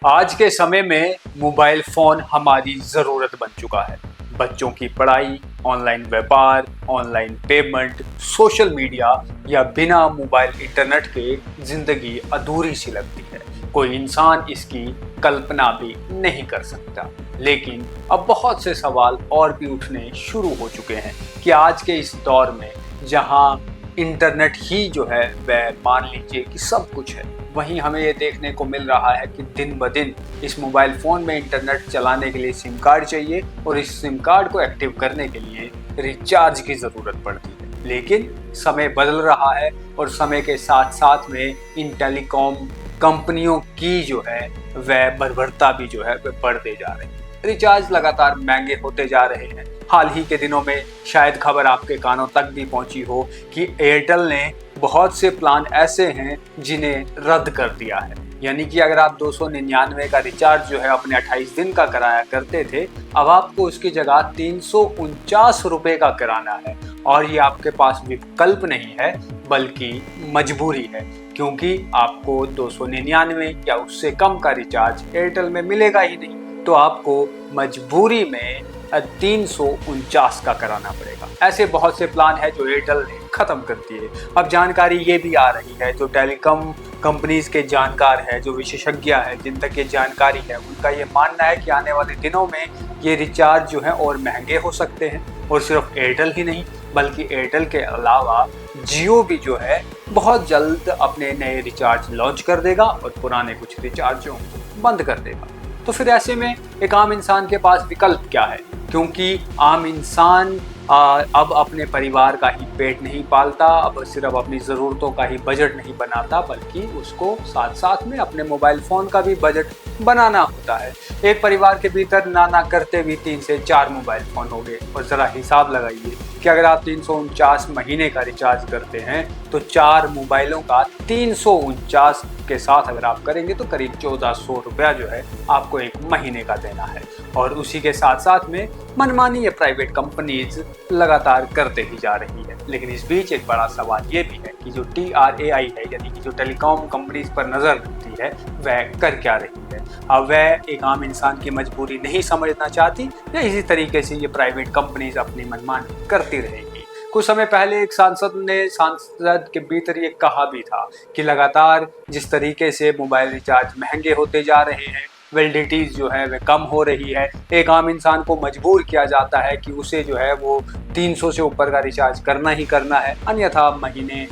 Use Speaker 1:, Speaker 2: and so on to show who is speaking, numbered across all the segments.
Speaker 1: आज के समय में मोबाइल फ़ोन हमारी ज़रूरत बन चुका है। बच्चों की पढ़ाई, ऑनलाइन व्यापार, ऑनलाइन पेमेंट, सोशल मीडिया या बिना मोबाइल इंटरनेट के ज़िंदगी अधूरी सी लगती है। कोई इंसान इसकी कल्पना भी नहीं कर सकता। लेकिन अब बहुत से सवाल और भी उठने शुरू हो चुके हैं कि आज के इस दौर में जहाँ इंटरनेट ही जो है वह मान लीजिए कि सब कुछ है, वहीं हमें ये देखने को मिल रहा है कि दिन ब दिन इस मोबाइल फ़ोन में इंटरनेट चलाने के लिए सिम कार्ड चाहिए और इस सिम कार्ड को एक्टिव करने के लिए रिचार्ज की ज़रूरत पड़ती है। लेकिन समय बदल रहा है और समय के साथ साथ में इन टेलीकॉम कंपनियों की जो है वह बर्बरता भी जो है वह बढ़ते जा रही है। रिचार्ज लगातार महंगे होते जा रहे हैं। हाल ही के दिनों में शायद खबर आपके कानों तक भी पहुंची हो कि एयरटेल ने बहुत से प्लान ऐसे हैं जिन्हें रद्द कर दिया है। यानी कि अगर आप 299 का रिचार्ज जो है अपने 28 दिन का कराया करते थे, अब आपको उसकी जगह 349 रुपये का कराना है। और ये आपके पास विकल्प नहीं है बल्कि मजबूरी है, क्योंकि आपको 299 या उससे कम का रिचार्ज एयरटेल में मिलेगा ही नहीं। तो आपको मजबूरी में 349 का कराना पड़ेगा। ऐसे बहुत से प्लान है जो एयरटेल ने ख़त्म कर दिए। अब जानकारी ये भी आ रही है, जो टेलीकॉम कंपनीज के जानकार हैं, जो विशेषज्ञ हैं, जिन तक ये जानकारी है, उनका ये मानना है कि आने वाले दिनों में ये रिचार्ज जो है और महंगे हो सकते हैं। और सिर्फ एयरटेल ही नहीं बल्कि एयरटेल के अलावा जियो भी जो है बहुत जल्द अपने नए रिचार्ज लॉन्च कर देगा और पुराने कुछ रिचार्जों को बंद कर देगा। तो फिर ऐसे में एक आम इंसान के पास विकल्प क्या है? क्योंकि आम इंसान अब अपने परिवार का ही पेट नहीं पालता, अब सिर्फ अपनी ज़रूरतों का ही बजट नहीं बनाता, बल्कि उसको साथ साथ में अपने मोबाइल फ़ोन का भी बजट बनाना होता है। एक परिवार के भीतर ना करते भी 3 से 4 मोबाइल फ़ोन हो गए। और ज़रा हिसाब लगाइए कि अगर आप 349 महीने का रिचार्ज करते हैं तो 4 मोबाइलों का 349 के साथ अगर आप करेंगे तो करीब 1400 रुपया जो है आपको एक महीने का देना है। और उसी के साथ साथ में मनमानी ये प्राइवेट कंपनीज लगातार करते ही जा रही है। लेकिन इस बीच एक बड़ा सवाल ये भी है कि जो TRAI है, यानी कि जो टेलीकॉम कंपनीज पर नज़र रखती है, वह कर क्या रही है? अब वह एक आम इंसान की मजबूरी नहीं समझना चाहती या इसी तरीके से ये प्राइवेट कंपनीज अपनी मनमानी करती रहेंगी? कुछ समय पहले एक सांसद के भीतर ये कहा भी था कि लगातार जिस तरीके से मोबाइल रिचार्ज महंगे होते जा रहे हैं, वैलिडिटीज़ जो है वह कम हो रही है, एक आम इंसान को मजबूर किया जाता है कि उसे जो है वो 300 से ऊपर का रिचार्ज करना ही करना है, अन्यथा महीने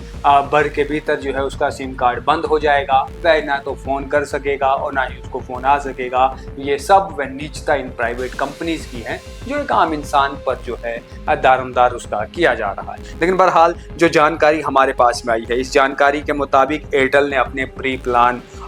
Speaker 1: भर के भीतर जो है उसका सिम कार्ड बंद हो जाएगा। वह ना तो फ़ोन कर सकेगा और ना ही उसको फ़ोन आ सकेगा। ये सब वह नीचता इन प्राइवेट कंपनीज़ की है जो एक आम इंसान पर जो है दारोमदार उसका किया जा रहा है। लेकिन बहरहाल जो जानकारी हमारे पास में आई है, इस जानकारी के मुताबिक एयरटेल ने अपने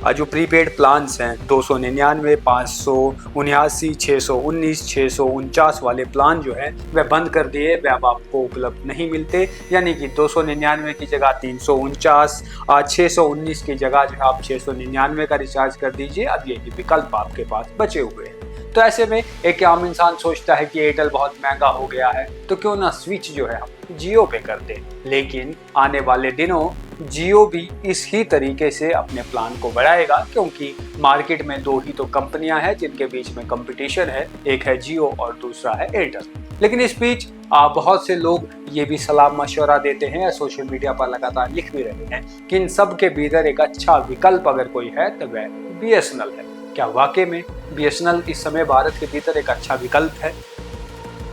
Speaker 1: जो प्रीपेड प्लान्स हैं 299, 579, 619, 649 वाले प्लान जो है वह बंद कर दिए। वह अब आपको उपलब्ध नहीं मिलते, यानी कि 299 की जगह 349, 619 की जगह जो है आप 699 का रिचार्ज कर दीजिए। अब यही विकल्प आपके पास बचे हुए हैं। तो ऐसे में एक आम इंसान सोचता है कि एयरटेल बहुत महंगा हो गया है, तो क्यों ना स्विच जो है हम जियो पे कर दें। लेकिन आने वाले दिनों जियो भी इस ही तरीके से अपने प्लान को बढ़ाएगा, क्योंकि मार्केट में 2 ही तो कंपनियां हैं जिनके बीच में कंपटीशन है, एक है जियो और दूसरा है एयरटेल। लेकिन इस बीच बहुत से लोग ये भी सलाह मशवरा देते हैं या सोशल मीडिया पर लगातार लिख भी रहे हैं कि इन सब के भीतर एक अच्छा विकल्प अगर कोई है तो वह BSNL है। क्या वाकई में BSNL इस समय भारत के भीतर एक अच्छा विकल्प है?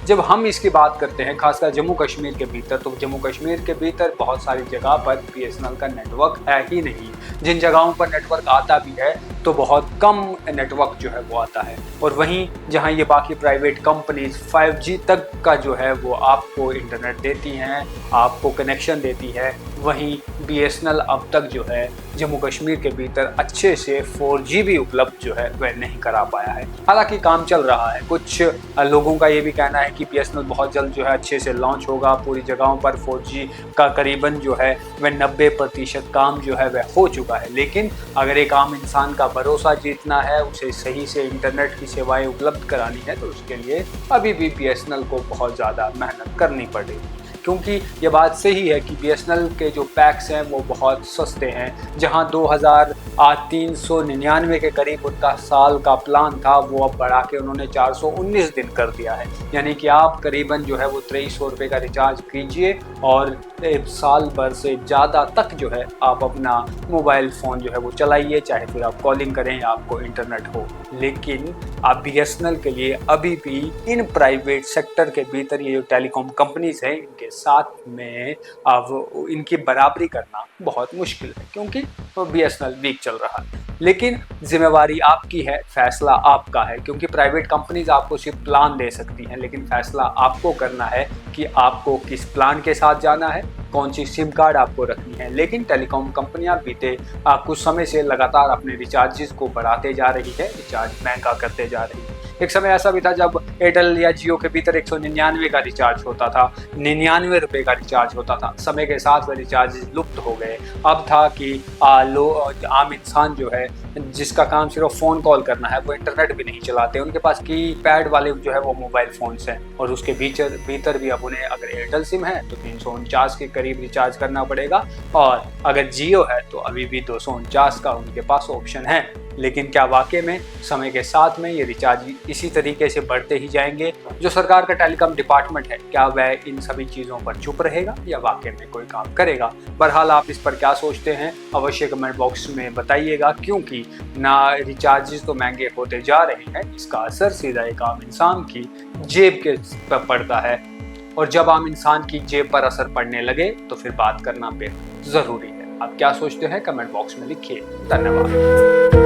Speaker 1: जब हम इसकी बात करते हैं खासकर जम्मू कश्मीर के भीतर, तो जम्मू कश्मीर के भीतर बहुत सारी जगह पर BSNL का नेटवर्क है ही नहीं। जिन जगहों पर नेटवर्क आता भी है तो बहुत कम नेटवर्क जो है वो आता है। और वहीं जहां ये बाकी प्राइवेट कंपनीज 5G तक का जो है वो आपको इंटरनेट देती हैं, आपको कनेक्शन देती है, वहीं BSNL अब तक जो है जम्मू कश्मीर के भीतर अच्छे से 4G भी उपलब्ध जो है वह नहीं करा पाया है। हालांकि काम चल रहा है। कुछ लोगों का ये भी कहना है कि BSNL बहुत जल्द जो है अच्छे से लॉन्च होगा, पूरी जगहों पर 4G का करीबन जो है वह 90% काम जो है वह हो चुका है। लेकिन अगर एक आम इंसान का भरोसा जीतना है, उसे सही से इंटरनेट की सेवाएं उपलब्ध करानी है, तो उसके लिए अभी भी BSNL को बहुत ज़्यादा मेहनत करनी पड़ेगी। क्योंकि ये बात सही है कि BSNL के जो पैक्स हैं वो बहुत सस्ते हैं। जहां 2000 आज 399 के करीब उनका साल का प्लान था, वो अब बढ़ा के उन्होंने 419 दिन कर दिया है। यानी कि आप करीबन जो है वो 2300 रुपये का रिचार्ज कीजिए और एक साल भर से ज़्यादा तक जो है आप अपना मोबाइल फ़ोन जो है वो चलाइए, चाहे फिर आप कॉलिंग करें या आपको इंटरनेट हो। लेकिन आप BSNL के लिए अभी भी इन प्राइवेट सेक्टर के भीतर ये जो टेलीकॉम कंपनीज हैं इनके साथ में अब इनकी बराबरी करना बहुत मुश्किल है, क्योंकि BSNL वीक चल रहा है। लेकिन जिम्मेवारी आपकी है, फैसला आपका है, क्योंकि प्राइवेट कंपनीज आपको सिर्फ प्लान दे सकती हैं, लेकिन फैसला आपको करना है कि आपको किस प्लान के साथ जाना है, कौन सी सिम कार्ड आपको रखनी है। लेकिन टेलीकॉम कंपनियां बीते कुछ समय से लगातार अपने रिचार्जेस को बढ़ाते जा रही है, रिचार्ज महंगा करते जा रही है। एक समय ऐसा भी था जब एयरटेल या जियो के भीतर 199 का रिचार्ज होता था, 99 रुपये का रिचार्ज होता था। समय के साथ वह रिचार्ज लुप्त हो गए। अब था कि आम इंसान जो है, जिसका काम सिर्फ फ़ोन कॉल करना है, वो इंटरनेट भी नहीं चलाते, उनके पास कीपैड वाले जो है वो मोबाइल फ़ोन्स हैं, और उसके भीतर भी अब उन्हें अगर एयरटेल सिम है तो 349 के करीब रिचार्ज करना पड़ेगा, और अगर जियो है तो अभी भी 249 का उनके पास ऑप्शन है। लेकिन क्या वाकई में समय के साथ में ये रिचार्ज इसी तरीके से बढ़ते ही जाएंगे? जो सरकार का टेलीकॉम डिपार्टमेंट है, क्या वह इन सभी चीज़ों पर चुप रहेगा या वाकई में कोई काम करेगा? बहरहाल आप इस पर क्या सोचते हैं अवश्य कमेंट बॉक्स में बताइएगा, क्योंकि ना रिचार्जेस तो महंगे होते जा रहे हैं, इसका असर सीधा एक आम इंसान की जेब के पर पड़ता है, और जब आम इंसान की जेब पर असर पड़ने लगे तो फिर बात करना बेहद ज़रूरी है। आप क्या सोचते हैं कमेंट बॉक्स में लिखिए। धन्यवाद।